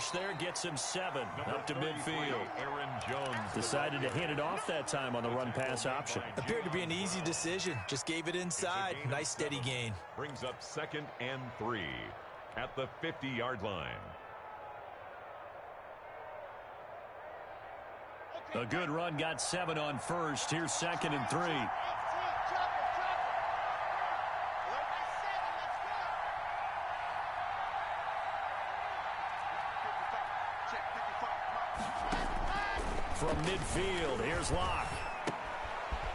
push there gets him 7 up to midfield. Aaron Jones Decided to hand it off that time on the run-pass option. Appeared to be an easy decision. Just gave it inside. Nice steady gain. Brings up 2nd and 3 at the 50-yard line. A good run got 7 on first. Here's 2nd and 3. From midfield, here's Locke.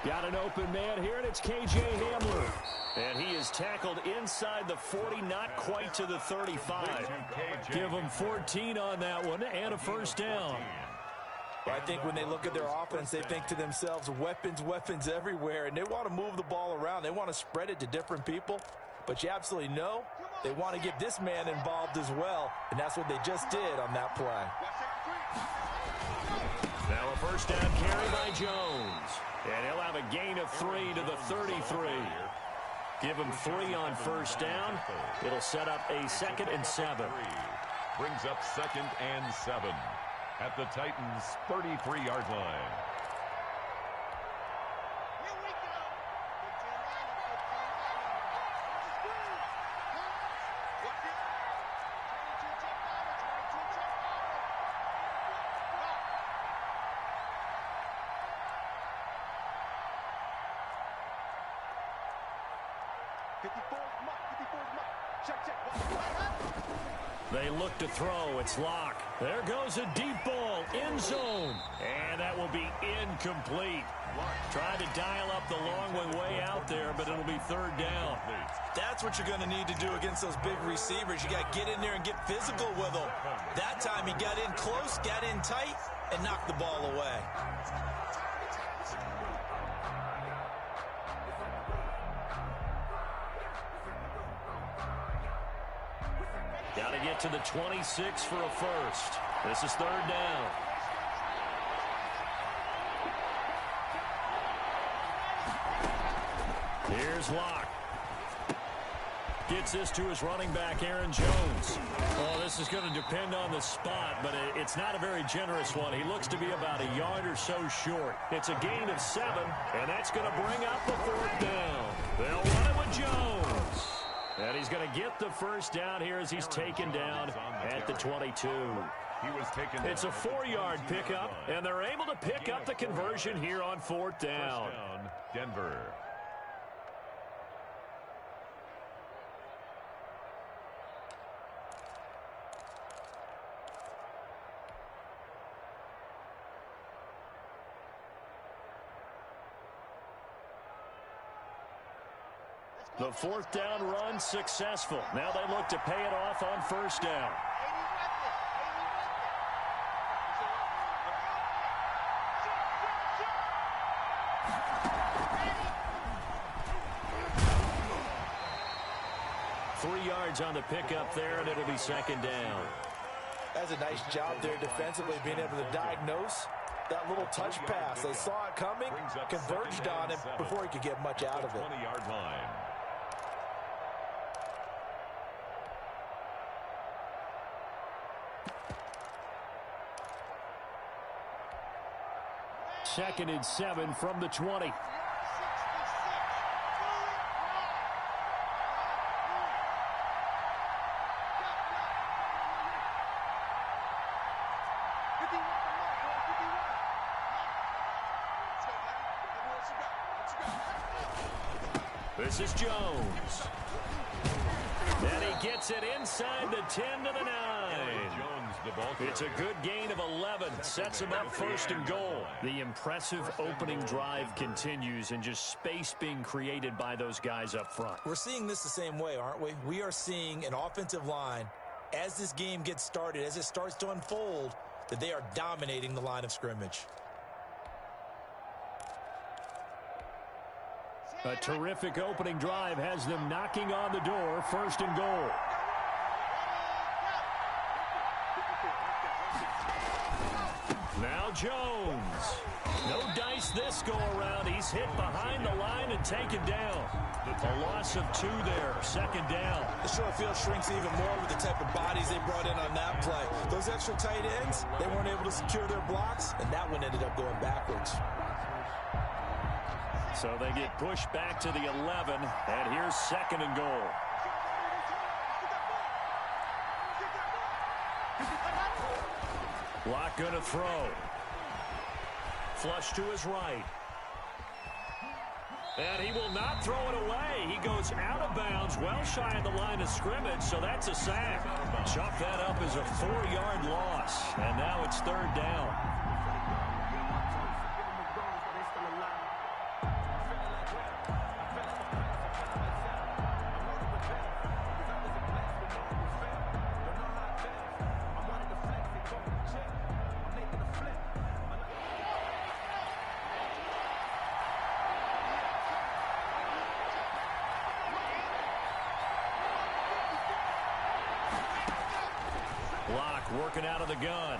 Got an open man here, and it's K.J. Hamler. And he is tackled inside the 40, not quite to the 35. Give him 14 on that one and a first down. Well, I think when they look at their offense, they think to themselves, weapons, weapons everywhere, and they want to move the ball around. They want to spread it to different people, but you absolutely know they want to get this man involved as well, and that's what they just did on that play. Now a first down carry by Jones, and he'll have a gain of 3 to the 33. Give him 3 on first down. It'll set up a 2nd and 7. Brings up 2nd and 7 at the Titans' 33-yard line. They look to throw. It's Locke. There goes a deep ball. End zone. And that will be incomplete. Tried to dial up the long way out there, but it'll be 3rd down. That's what you're going to need to do against those big receivers. You got to get in there and get physical with them. That time he got in close, got in tight, and knocked the ball away. Got to get to the 26 for a first. This is 3rd down. Here's Locke. Gets this to his running back, Aaron Jones. Oh, this is going to depend on the spot, but it's not a very generous one. He looks to be about a yard or so short. It's a gain of 7, and that's going to bring up the 4th down. They'll run it with Jones. And he's going to get the first down here as he's taken down at the 22. It's a 4-yard pickup, and they're able to pick up the conversion here on 4th down. Denver. The 4th down run successful. Now they look to pay it off on first down. Three yards on the pickup there, and it'll be 2nd down. That's a nice job there defensively, being able to diagnose that little touch pass. They saw it coming, converged on it before he could get much out of it. 20-yard line. Second and 7 from the 20. This is Jones. And he gets it inside the 10 to the 9. It's a good gain of 11. Sets him up 1st and goal. The impressive opening drive continues, and just space being created by those guys up front. We're seeing this the same way, aren't we? We are seeing an offensive line, as this game gets started, as it starts to unfold, that they are dominating the line of scrimmage. A terrific opening drive has them knocking on the door. 1st and goal. Now Jones. No dice this go-around. He's hit behind the line and taken down. A loss of 2 there. Second down. The short field shrinks even more with the type of bodies they brought in on that play. Those extra tight ends, they weren't able to secure their blocks, and that one ended up going backwards. So they get pushed back to the 11, and here's second and goal. Locke going to throw. Flush to his right. And he will not throw it away. He goes out of bounds, well shy of the line of scrimmage, so that's a sack. Chalk that up as a 4-yard loss, and now it's third down. Locke working out of the gun.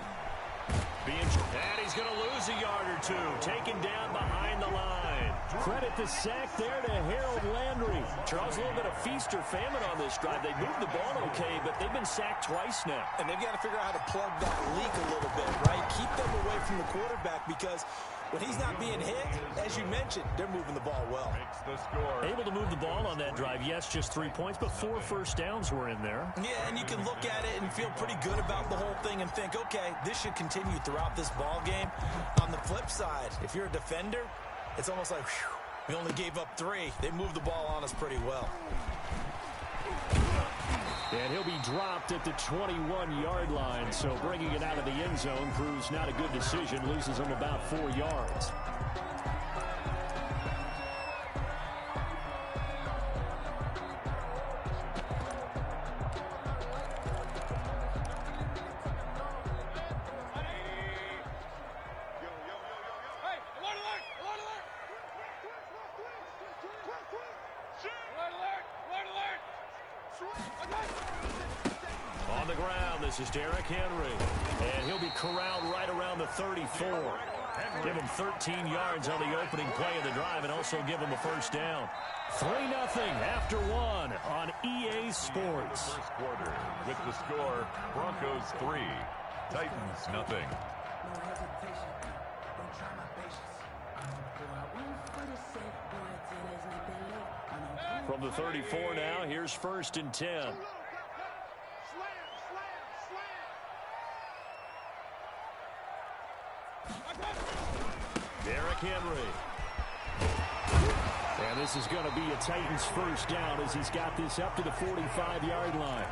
And he's going to lose a yard or 2. Taken down behind the line. Credit the sack there to Harold Landry. Charles, a little bit of feast or famine on this drive. They moved the ball okay, but they've been sacked twice now. And they've got to figure out how to plug that leak a little bit, right? Keep them away from the quarterback because when he's not being hit, as you mentioned, they're moving the ball well. Makes the score. Able to move the ball on that drive. Yes, just 3 points, but 4 first downs were in there. Yeah, and you can look at it and feel pretty good about the whole thing and think, okay, this should continue throughout this ball game. On the flip side, if you're a defender, it's almost like, whew, we only gave up 3. They moved the ball on us pretty well. And he'll be dropped at the 21-yard line, so bringing it out of the end zone proves not a good decision, loses him about 4 yards. On the ground, this is Derrick Henry. And he'll be corralled right around the 34. Give him 13 yards on the opening play of the drive and also give him a first down. 3-0 after 1 on EA Sports. First quarter with the score, Broncos 3, Titans nothing. From the 34 now, here's 1st and 10. Derrick Henry. And this is going to be a Titans first down as he's got this up to the 45-yard line.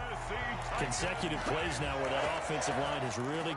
Consecutive plays now where that offensive line has really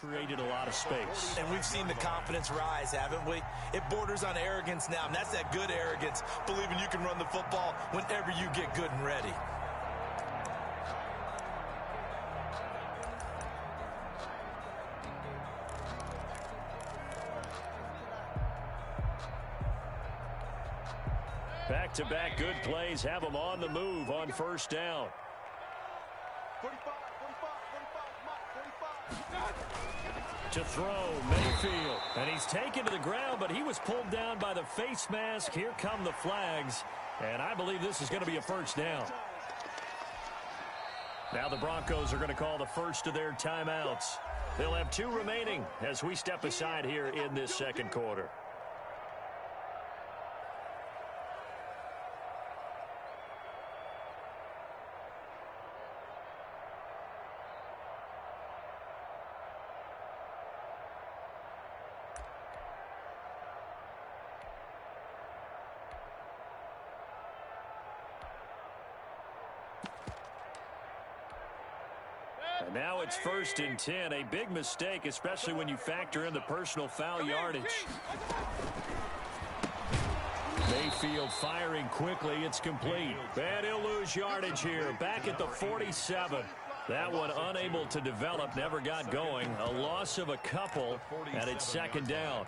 created a lot of space. And we've seen the confidence rise, haven't we? It borders on arrogance now, and that's that good arrogance, believing you can run the football whenever you get good and ready. Back-to-back good plays have them on the move on first down. 45. To throw, Mayfield. And he's taken to the ground, but he was pulled down by the face mask. Here come the flags. And I believe this is going to be a first down. Now the Broncos are going to call the first of their timeouts. They'll have 2 remaining as we step aside here in this second quarter. And now it's 1st and 10. A big mistake, especially when you factor in the personal foul yardage. Mayfield firing quickly. It's complete. And he'll lose yardage here. Back at the 47. That one unable to develop, never got going. A loss of a couple, and it's 2nd down.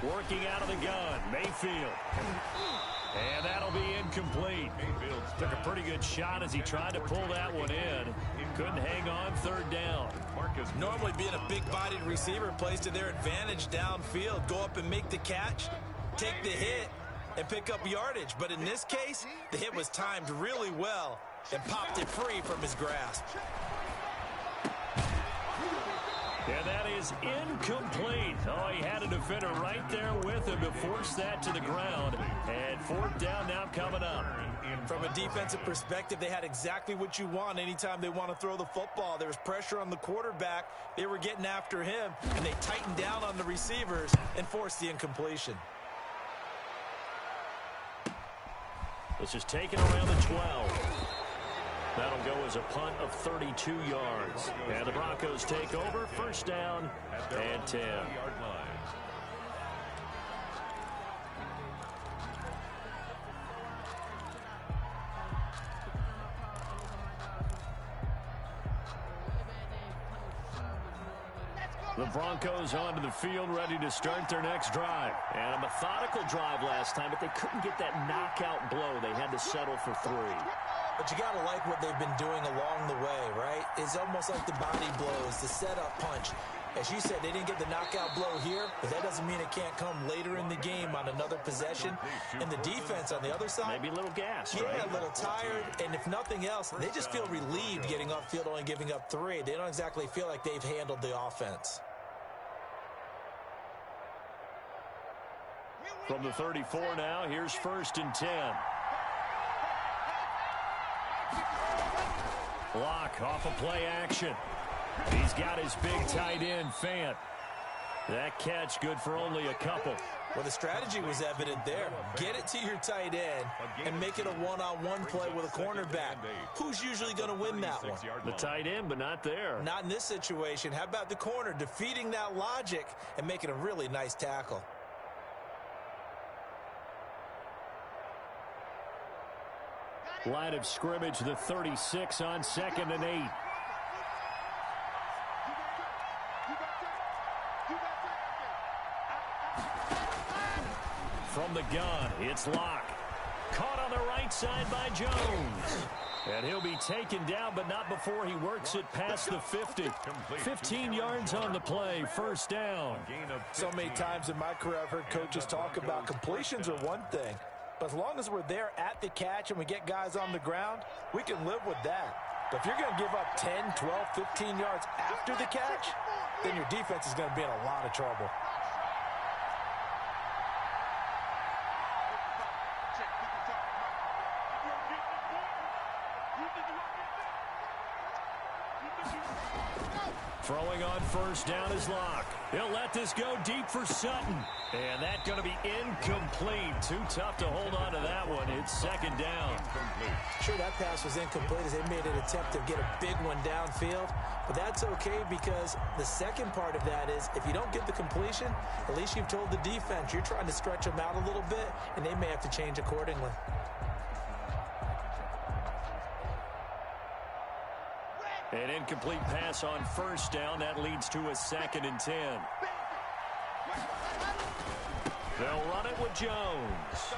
Working out of the gun, Mayfield. And that'll be incomplete. Took a pretty good shot as he tried to pull that one in. Couldn't hang on 3rd down. Normally being a big-bodied receiver plays to their advantage downfield. Go up and make the catch, take the hit, and pick up yardage. But in this case, the hit was timed really well and popped it free from his grasp. And that is incomplete. Oh, he had a defender right there with him to force that to the ground. And 4th down now coming up. From a defensive perspective, they had exactly what you want anytime they want to throw the football. There was pressure on the quarterback. They were getting after him, and they tightened down on the receivers and forced the incompletion. This is taken around the 12. That'll go as a punt of 32 yards. And the Broncos take over, 1st down and 10. The Broncos onto the field, ready to start their next drive. And a methodical drive last time, but they couldn't get that knockout blow. They had to settle for 3. But you got to like what they've been doing along the way, right? It's almost like the body blows, the setup punch. As you said, they didn't get the knockout blow here, but that doesn't mean it can't come later in the game on another possession. And the defense on the other side, maybe a little gassed, yeah, right? A little tired. And if nothing else, they just feel relieved getting off field, only giving up 3. They don't exactly feel like they've handled the offense. From the 34 now, here's 1st and 10. Block off of play action. He's got his big tight end, Fant. That catch good for only a couple. Well, the strategy was evident there. Get it to your tight end and make it a one-on-one play with a cornerback. Who's usually going to win that one? The tight end, but not there. Not in this situation. How about the corner defeating that logic and making a really nice tackle? Line of scrimmage, the 36 on 2nd and 8. From the gun, it's Locke. Caught on the right side by Jones. And he'll be taken down, but not before he works it past the 50. 15 yards on the play, 1st down. So many times in my career I've heard coaches talk about completions are one thing. But as long as we're there at the catch and we get guys on the ground, we can live with that. But if you're going to give up 10, 12, 15 yards after the catch, then your defense is going to be in a lot of trouble. Throwing on first down is Locke. He'll let this go deep for Sutton. And that's going to be incomplete. Too tough to hold on to that one. It's second down. Sure, that pass was incomplete as they made an attempt to get a big one downfield. But that's okay because the second part of that is if you don't get the completion, at least you've told the defense you're trying to stretch them out a little bit, and they may have to change accordingly. An incomplete pass on first down. That leads to a 2nd and 10. They'll run it with Jones.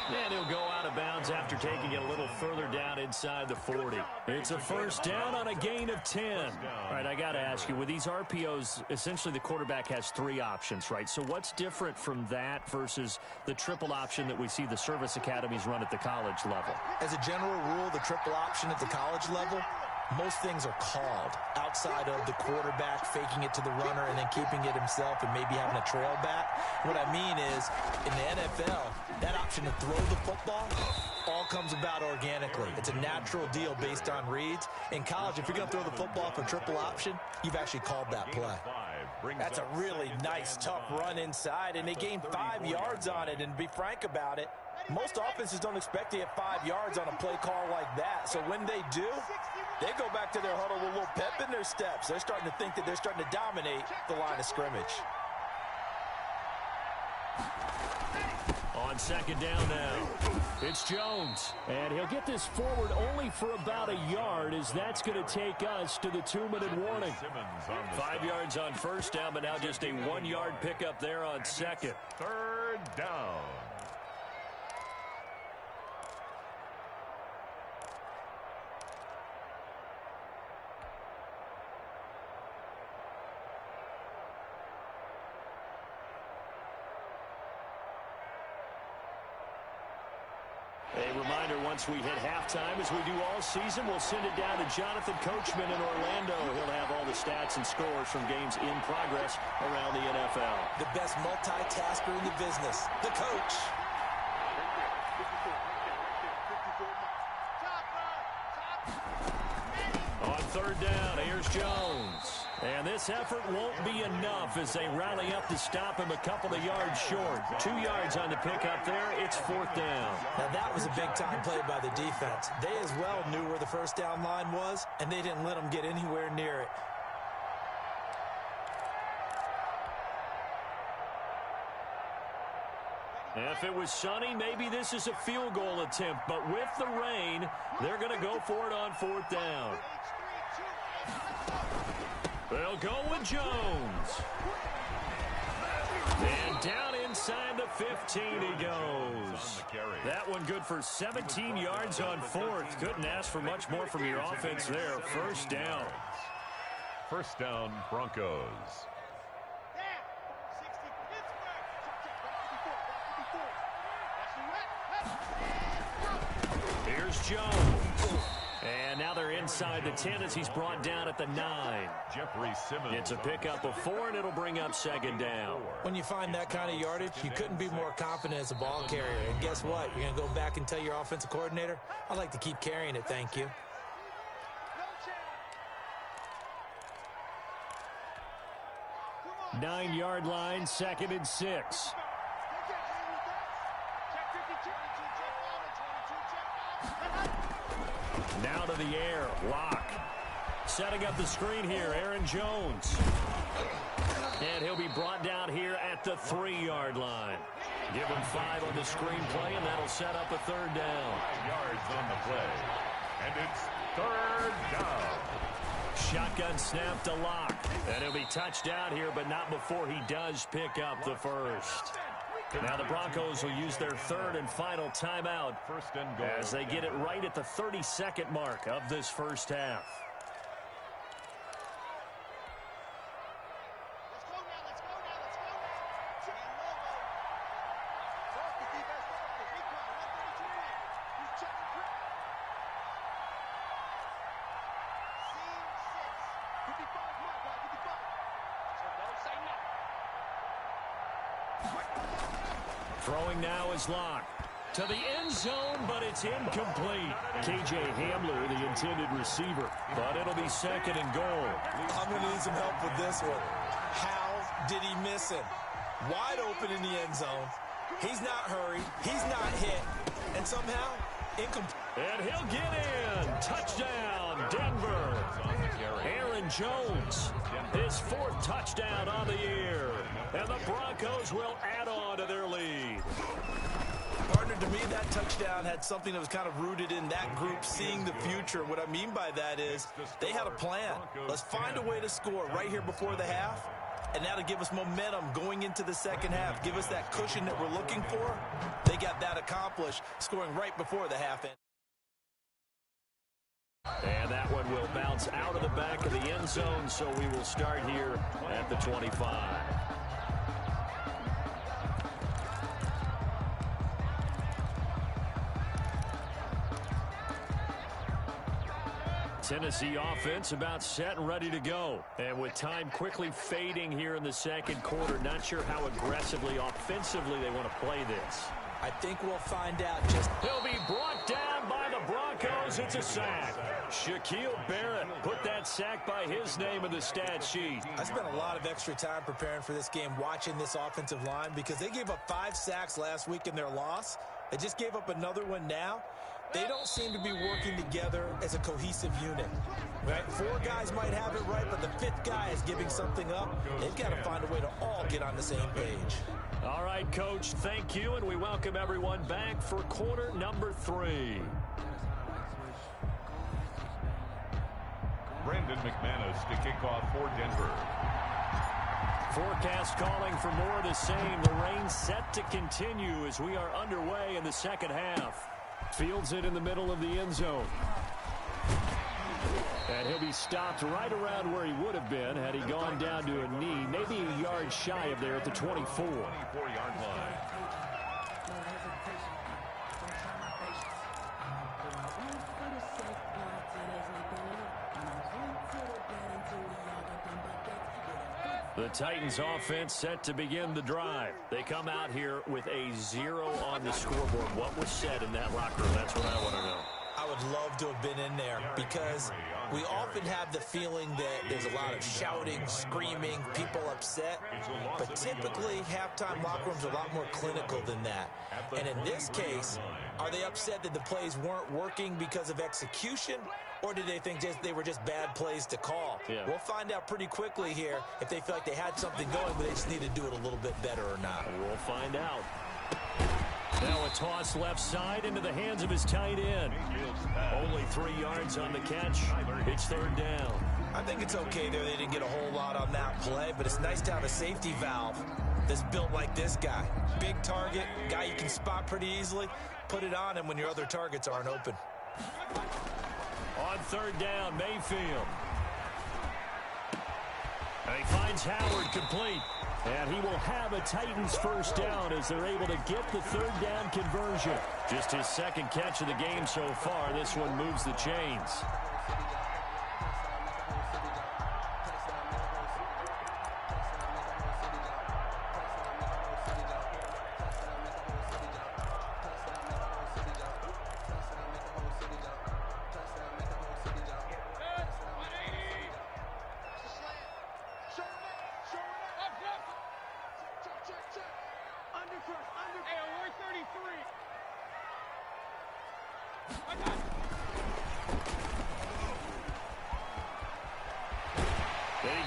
And he'll go out of bounds after taking it a little further down inside the 40. It's a first down on a gain of 10. All right, I got to ask you, with these RPOs, essentially the quarterback has 3 options, right? So what's different from that versus the triple option that we see the service academies run at the college level? As a general rule, the triple option at the college level, most things are called outside of the quarterback faking it to the runner and then keeping it himself and maybe having a trail back. What I mean is, in the NFL, that option to throw the football all comes about organically. It's a natural deal based on reads. In college, if you're going to throw the football for triple option, you've actually called that play. That's a really nice, tough run inside, and they gained 5 yards on it. And to be frank about it, most offenses don't expect to get 5 yards on a play call like that. So when they do, they go back to their huddle with a little pep in their steps. They're starting to think that they're starting to dominate the line of scrimmage. On second down now, it's Jones. And he'll get this forward only for about a yard, as that's going to take us to the 2-minute warning. 5 yards on first down, but now just a 1-yard pickup there on second. Third down. A reminder, once we hit halftime, as we do all season, we'll send it down to Jonathan Coachman in Orlando. He'll have all the stats and scores from games in progress around the NFL. The best multitasker in the business, the coach. On third down, here's Jones. And this effort won't be enough as they rally up to stop him a couple of yards short. 2 yards on the pickup there. It's fourth down. Now that was a big-time play by the defense. They as well knew where the first down line was, and they didn't let them get anywhere near it. If it was sunny, maybe this is a field goal attempt. But with the rain, they're going to go for it on fourth down. They'll go with Jones. And down inside the 15 he goes. That one good for 17 yards on fourth. Couldn't ask for much more from your offense there. First down. First down, Broncos. Here's Jones. And now they're inside the 10 as he's brought down at the 9. Jeffrey Simmons. It's a pickup of 4, and it'll bring up second down. When you find that kind of yardage, you couldn't be more confident as a ball carrier. And guess what? You're going to go back and tell your offensive coordinator, I'd like to keep carrying it, thank you. Nine-yard line, 2nd and 6. Now to the air, Locke. Setting up the screen here, Aaron Jones. And he'll be brought down here at the 3-yard line. Give him 5 on the screenplay, and that'll set up a third down. 5 yards on the play. And it's third down. Shotgun snap to Locke. And he'll be touched out here, but not before he does pick up the first. Now the Broncos will use their third and final timeout First and goal. as they get it right at the 32nd mark of this first half. Throwing now is locked. To the end zone, but it's incomplete. K.J. Hamler, the intended receiver. But it'll be second and goal. I'm going to need some help with this one. How did he miss him? Wide open in the end zone. He's not hurried. He's not hit. And somehow, incomplete. And he'll get in. Touchdown, Denver. Aaron Jones, his fourth touchdown on the year. And the Broncos will add on to their lead. Partner, to me, that touchdown had something that was kind of rooted in that group seeing the future. What I mean by that is they had a plan. Let's find a way to score right here before the half, and that'll give us momentum going into the second half. Give us that cushion that we're looking for. They got that accomplished, scoring right before the half end. And that one will bounce out of the back of the end zone, so we will start here at the 25. Tennessee offense about set and ready to go. And with time quickly fading here in the second quarter, not sure how aggressively, offensively they want to play this. I think we'll find out just... He'll be brought down by the Broncos. It's a sack. Shaquille Barrett put that sack by his name in the stat sheet. I spent a lot of extra time preparing for this game, watching this offensive line, because they gave up 5 sacks last week in their loss. They just gave up another one now. They don't seem to be working together as a cohesive unit. Right? 4 guys might have it right, but the 5th guy is giving something up. They've got to find a way to all get on the same page. All right, Coach, thank you, and we welcome everyone back for quarter number 3. Brandon McManus to kick off for Denver. Forecast calling for more of the same. The rain set to continue as we are underway in the second half. Fields it in the middle of the end zone. And he'll be stopped right around where he would have been had he gone down to a knee, maybe a yard shy of there at the 24. 24-yard line. The Titans offense set to begin the drive. They come out here with a 0 on the scoreboard. What was said in that locker room? That's what I want to know. I would love to have been in there because we often have the feeling that there's a lot of shouting, screaming, people upset. But typically, halftime locker rooms are a lot more clinical than that. And in this case, are they upset that the plays weren't working because of execution? Or did they think they were just bad plays to call? Yeah. We'll find out pretty quickly here if they feel like they had something going, but they just need to do it a little bit better or not. We'll find out. Now a toss left side into the hands of his tight end. Only 3 yards on the catch. It's third down. I think it's okay there. They didn't get a whole lot on that play, but it's nice to have a safety valve that's built like this guy. Big target, guy you can spot pretty easily. Put it on him when your other targets aren't open. On third down, Mayfield. And he finds Howard complete. And he will have a Titans first down as they're able to get the third down conversion. Just his second catch of the game so far. This one moves the chains.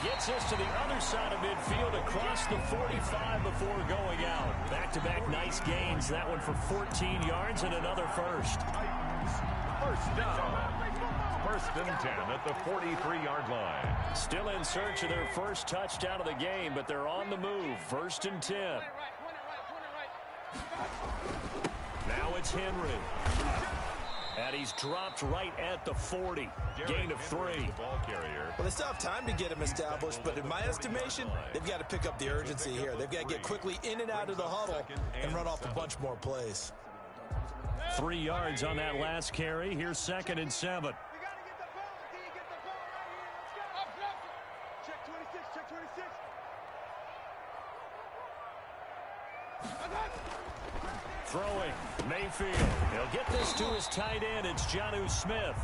Gets us to the other side of midfield across the 45 before going out. Back-to-back nice gains. That one for 14 yards and another first. First down. First and 10 at the 43-yard line. Still in search of their first touchdown of the game, but they're on the move. First and 10. Now it's Henry. And he's dropped right at the 40. Gain of 3. Well, they still have time to get him established, but in my estimation, they've got to pick up the urgency here. They've got to get quickly in and out of the huddle and run off a bunch more plays. 3 yards on that last carry. Here's second and 7. Throwing, Mayfield. He'll get this to his tight end. It's Jonnu Smith.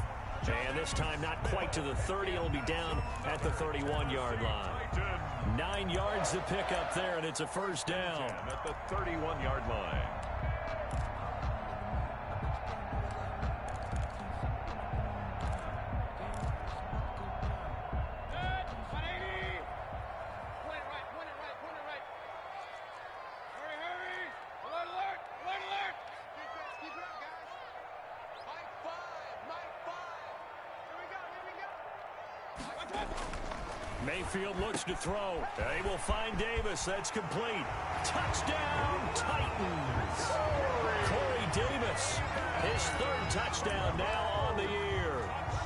And this time not quite to the 30. It'll be down at the 31-yard line. 9 yards to pick up there, and it's a first down. At the 31-yard line. Mayfield looks to throw. They will find Davis. That's complete. Touchdown, Titans. Corey Davis, his 3rd touchdown now on the year.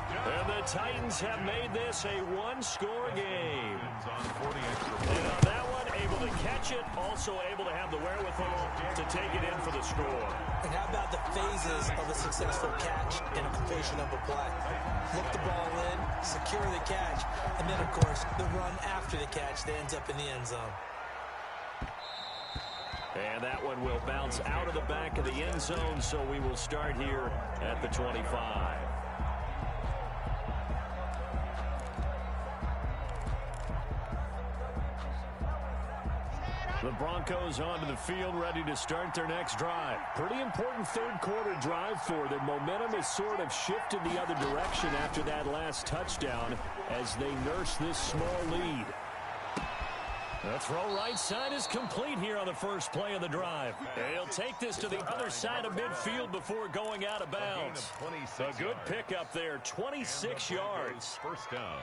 And the Titans have made this a one-score game. And on that one, able to catch it, also able to have the wherewithal to take it in for the score. And how about the phases of a successful catch and a completion of a play? Look the ball in, secure the catch, and then, of course, the run after the catch that ends up in the end zone. And that one will bounce out of the back of the end zone, so we will start here at the 25. The Broncos onto the field, ready to start their next drive. Pretty important third-quarter drive for them. Momentum has sort of shifted the other direction after that last touchdown as they nurse this small lead. The throw right side is complete here on the first play of the drive. He'll take this to the other side of midfield before going out of bounds. A good pickup there, 26 yards. First down.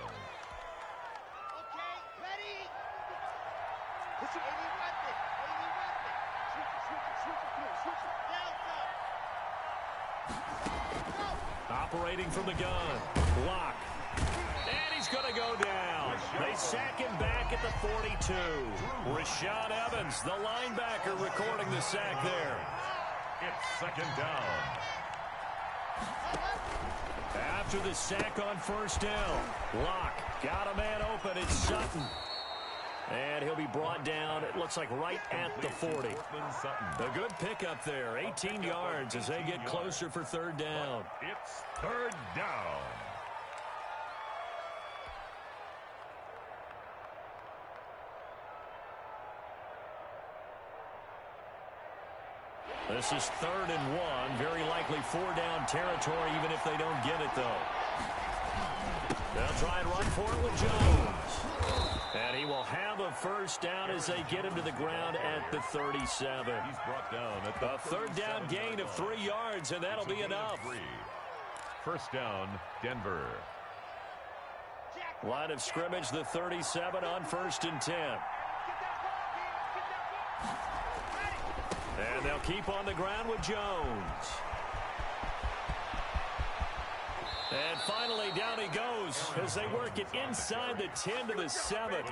Operating from the gun. Lock. And he's going to go down. They sack him back at the 42. Rashaan Evans, the linebacker, recording the sack there. It's second down. After the sack on first down, Lock got a man open. It's Sutton. And he'll be brought down, it looks like right at the 40. A good pickup there, 18 yards as they get closer for third down. It's third down. This is 3rd and 1, very likely 4-down territory even if they don't get it though. They'll try and run for it with Jones. And he will have a first down as they get him to the ground at the 37. He's brought down at the a third down gain of 3 yards, and that'll be enough. First down, Denver. Line of scrimmage, the 37 on 1st and 10. And they'll keep on the ground with Jones. And finally, down he goes as they work it inside the 10 to the 7.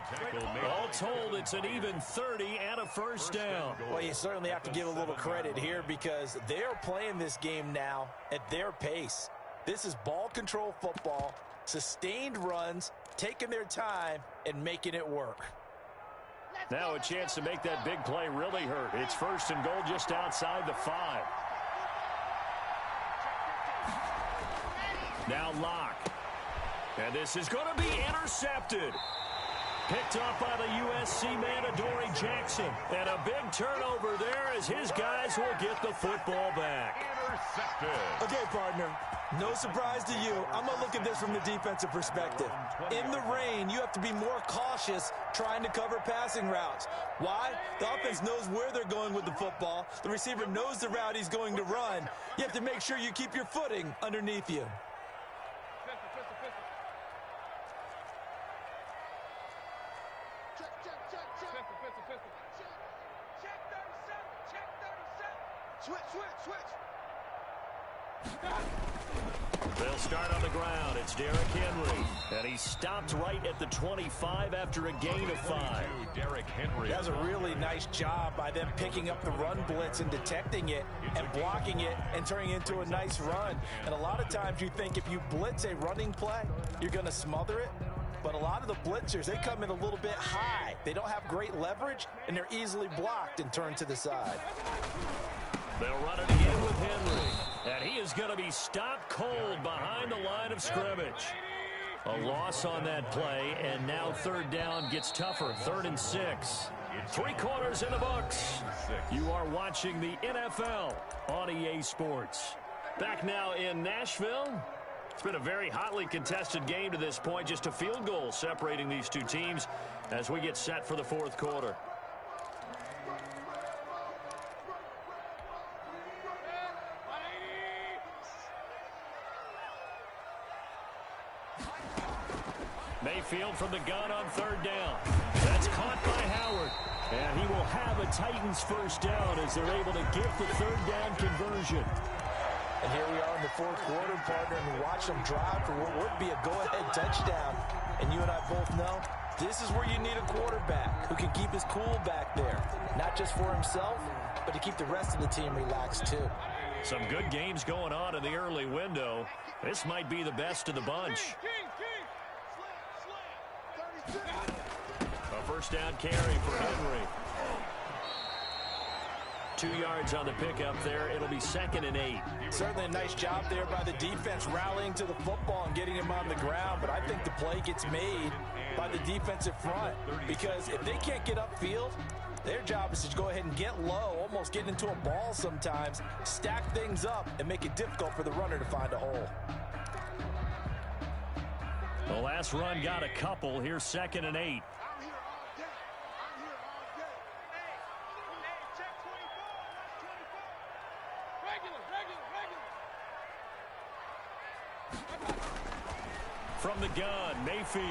All told, it's an even 30 and a first down. Well, you certainly have to give a little credit here because they're playing this game now at their pace. This is ball control football, sustained runs, taking their time, and making it work. Now a chance to make that big play really hurt. It's 1st and goal just outside the 5. Now Lock. And this is going to be intercepted. Picked off by the USC man, Adoree Jackson. And a big turnover there as his guys will get the football back. Intercepted. Okay, partner. No surprise to you. I'm going to look at this from the defensive perspective. In the rain, you have to be more cautious trying to cover passing routes. Why? The offense knows where they're going with the football. The receiver knows the route he's going to run. You have to make sure you keep your footing underneath you. They'll start on the ground. It's Derrick Henry. And he He stopped right at the 25 after a gain of 5. Derrick Henry. That was a really nice job by them picking up the run blitz and detecting it and blocking it and turning it into a nice run. And a lot of times you think if you blitz a running play, you're going to smother it. But a lot of the blitzers, they come in a little bit high. They don't have great leverage, and they're easily blocked and turned to the side. They'll run it again with Henry. And he is going to be stopped cold behind the line of scrimmage. A loss on that play, and now third down gets tougher. 3rd and 6. 3 quarters in the books. You are watching the NFL on EA Sports. Back now in Nashville. It's been a very hotly contested game to this point. Just a field goal separating these two teams as we get set for the 4th quarter. Mayfield from the gun on 3rd down. That's caught by Howard. And he will have a Titans first down as they're able to get the 3rd down conversion. And here we are in the 4th quarter, partner, and watch them drive for what would be a go-ahead touchdown. And you and I both know this is where you need a quarterback who can keep his cool back there. Not just for himself, but to keep the rest of the team relaxed too. Some good games going on in the early window. This might be the best of the bunch. A first down carry for Henry. 2 yards on the pickup there. It'll be 2nd and 8. Certainly a nice job there by the defense rallying to the football and getting him on the ground. But I think the play gets made by the defensive front. Because if they can't get upfield, their job is to go ahead and get low, almost get into a ball sometimes, stack things up, and make it difficult for the runner to find a hole. The last run got a couple. Here's 2nd and 8. From the gun, Mayfield.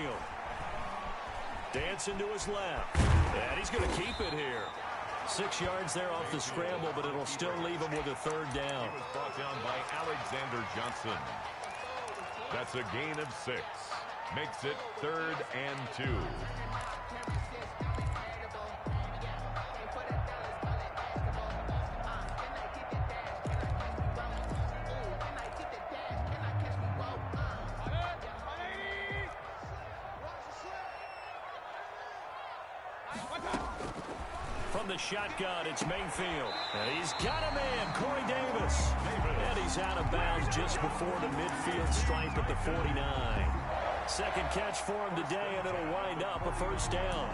Dancing to his left. And he's going to keep it here. 6 yards there off the scramble, but it'll still leave him with a 3rd down. He was brought down by Alexander Johnson. That's a gain of 6. Makes it 3rd and 2. From the shotgun, it's Mayfield. And he's got a man, Corey Davis. And he's out of bounds just before the midfield stripe at the 49. Second catch for him today, and it'll wind up a first down.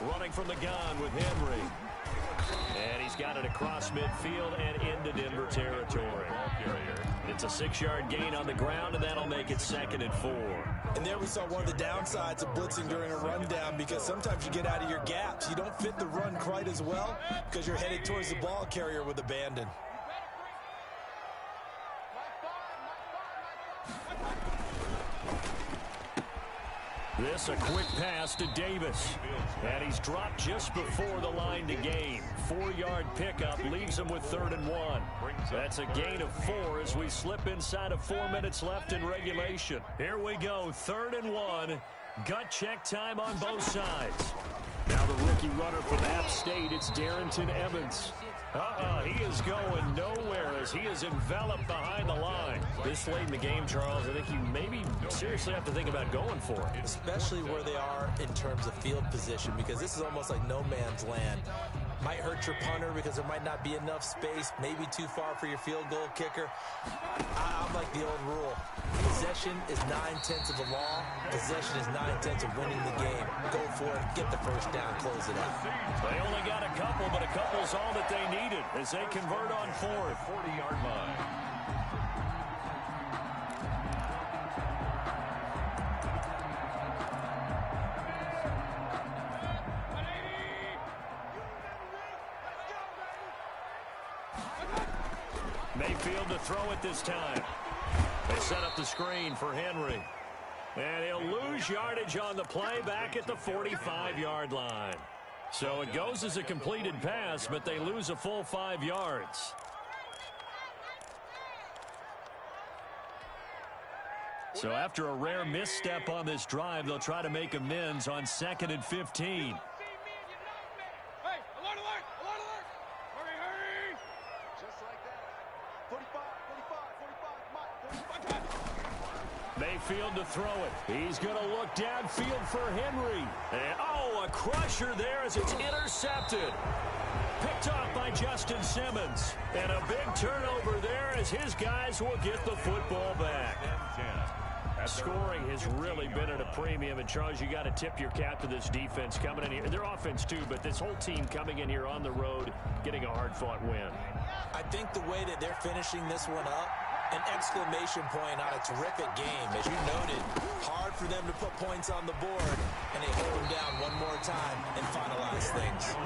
Running from the gun with Henry. And he's got it across midfield and into Denver territory. It's a 6-yard gain on the ground, and that'll make it 2nd and 4. And there we saw one of the downsides of blitzing during a rundown, because sometimes you get out of your gaps. You don't fit the run quite as well because you're headed towards the ball carrier with abandon. This a quick pass to Davis. And he's dropped just before the line to gain. 4-yard pickup leaves him with 3rd and 1. That's a gain of 4 as we slip inside of 4 minutes left in regulation. Here we go, 3rd and 1. Gut check time on both sides. Now the rookie runner from App State, it's Darrington Evans. He is going nowhere as he is enveloped behind the line. This late in the game, Charles, I think you maybe seriously have to think about going for it. Especially where they are in terms of field position, because this is almost like no man's land. Might hurt your punter because there might not be enough space, maybe too far for your field goal kicker. I'm like the old rule. Possession is 9/10 of the law. Possession is 9/10 of winning the game. Go for it, get the first down, close it out. They only got a couple, but a couple's all that they needed as they convert on 4th. 40-yard line. Mayfield to throw it this time. They set up the screen for Henry. And he'll lose yardage on the play back at the 45-yard line. So it goes as a completed pass, but they lose a full 5 yards. So after a rare misstep on this drive, they'll try to make amends on 2nd and 15. Mayfield to throw it. He's going to look downfield for Henry. And, oh, a crusher there as it's intercepted. Picked off by Justin Simmons. And a big turnover there as his guys will get the football back. Scoring has really been at a premium. And, Charles, you got to tip your cap to this defense coming in here. Their offense, too, but this whole team coming in here on the road, getting a hard-fought win. I think the way that they're finishing this one up, an exclamation point on a terrific game. As you noted, hard for them to put points on the board, and they hold them down one more time and finalize things.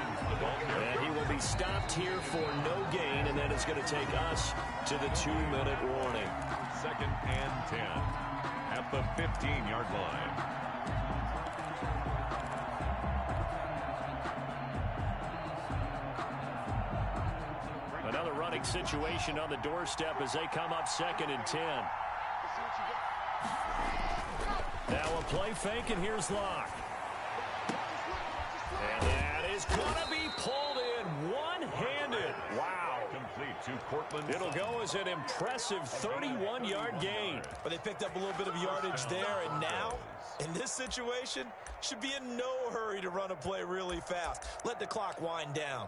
And he will be stopped here for no gain, and then it's going to take us to the 2-minute warning. 2nd and 10 at the 15-yard line. Another running situation on the doorstep as they come up 2nd and 10. Now a play fake, and here's Locke. And that is going to be pulled in one-handed. Wow. Complete to Cortland. It'll go as an impressive 31-yard gain. But they picked up a little bit of yardage there, and now, in this situation, should be in no hurry to run a play really fast. Let the clock wind down.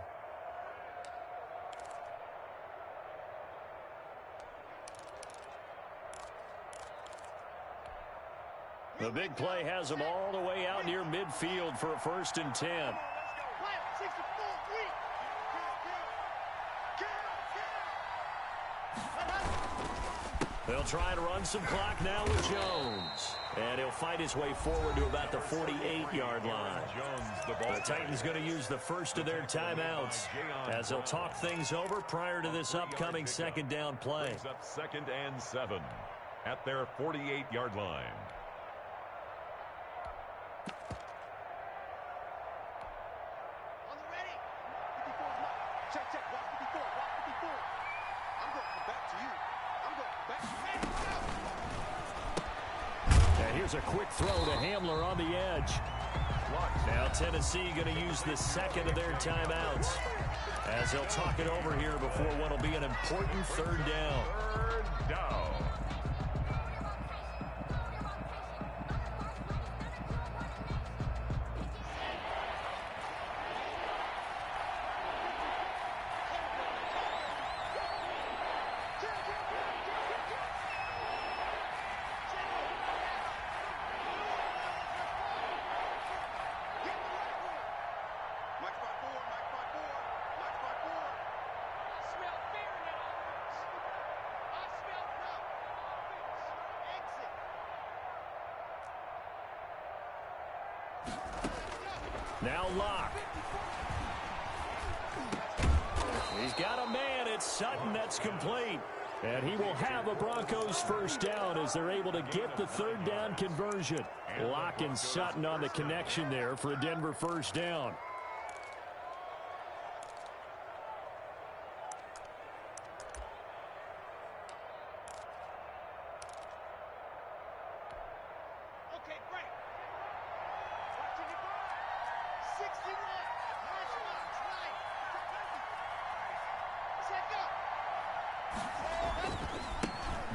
The big play has them all the way out near midfield for a 1st and 10. They'll try to run some clock now with Jones. And he'll fight his way forward to about the 48-yard line. The Titans going to use the first of their timeouts as they'll talk things over prior to this upcoming 2nd down play. Brings up 2nd and 7 at their 48-yard line. Here's a quick throw to Hamler on the edge. Now Tennessee going to use the 2nd of their timeouts as they'll talk it over here before what will be an important 3rd down. 3rd down. Now Locke. He's got a man. It's Sutton. That's complete. And he will have a Broncos 1st down as they're able to get the 3rd down conversion. Locke and Sutton on the connection there for a Denver 1st down.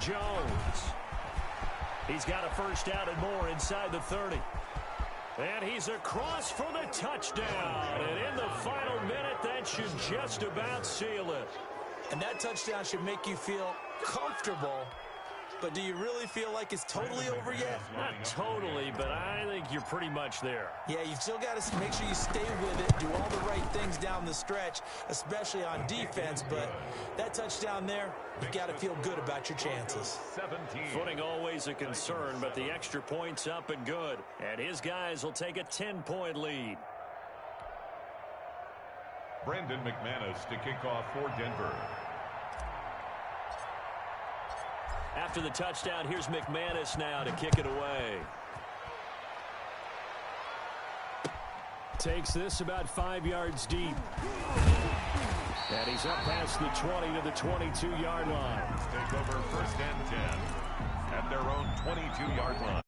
Jones. He's got a 1st down and more inside the 30. And he's across for the touchdown. And in the final minute, that should just about seal it. And that touchdown should make you feel comfortable. But do you really feel like it's totally over yet? Not totally, but I think you're pretty much there. Yeah, you've still got to make sure you stay with it, do all the right things down the stretch, especially on defense. But that touchdown there, you've got to feel good about your chances. 17. Footing always a concern, but the extra point's up and good. And his guys will take a 10-point lead. Brandon McManus to kick off for Denver. After the touchdown, here's McManus now to kick it away. Takes this about 5 yards deep. And he's up past the 20 to the 22-yard line. Take over 1st and 10 at their own 22-yard line.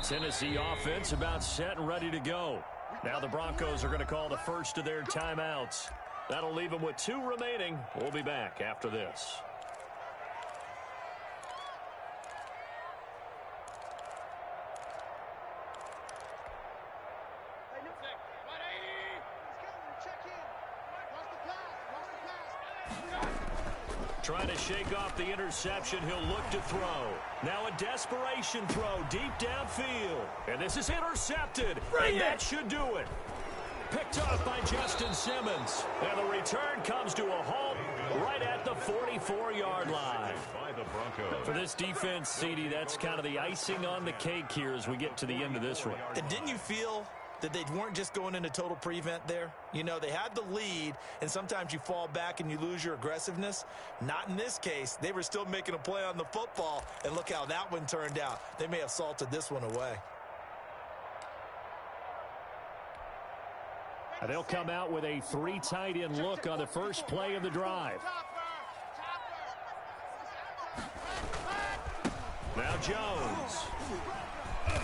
Tennessee offense about set and ready to go. Now the Broncos are going to call the first of their timeouts. That'll leave them with 2 remaining. We'll be back after this. Trying to shake off the interception. He'll look to throw. Now a desperation throw deep downfield. And this is intercepted. And that should do it. Picked off by Justin Simmons. And the return comes to a halt right at the 44-yard line. For this defense, CD, that's kind of the icing on the cake here as we get to the end of this one. And didn't you feel that they weren't just going into total prevent there? You know, they had the lead, and sometimes you fall back and you lose your aggressiveness. Not in this case. They were still making a play on the football, and look how that one turned out. They may have salted this one away. And they'll come out with a 3 tight end look on the first play of the drive. Now Jones.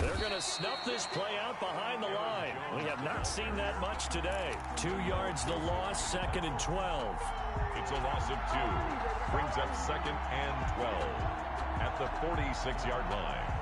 They're going to snuff this play out behind the line. We have not seen that much today. 2 yards the loss, 2nd and 12. It's a loss of 2. Brings up 2nd and 12 at the 46-yard line.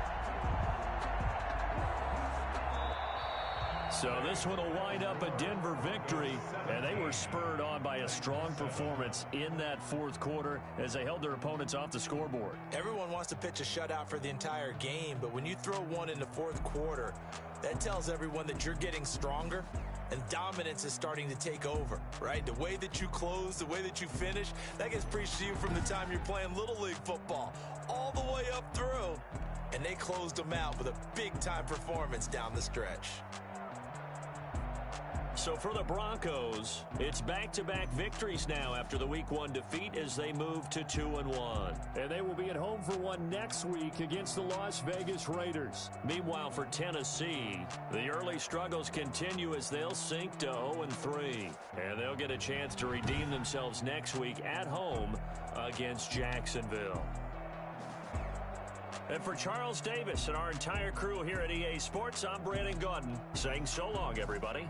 So this one will wind up a Denver victory, and they were spurred on by a strong performance in that 4th quarter as they held their opponents off the scoreboard. Everyone wants to pitch a shutout for the entire game, but when you throw one in the 4th quarter, that tells everyone that you're getting stronger and dominance is starting to take over, right? The way that you close, the way that you finish, that gets preached to you from the time you're playing Little League football all the way up through, and they closed them out with a big-time performance down the stretch. So for the Broncos, it's back-to-back victories now after the Week 1 defeat as they move to 2-1. And they will be at home for one next week against the Las Vegas Raiders. Meanwhile, for Tennessee, the early struggles continue as they'll sink to 0-3. And they'll get a chance to redeem themselves next week at home against Jacksonville. And for Charles Davis and our entire crew here at EA Sports, I'm Brandon Gaudin saying so long, everybody.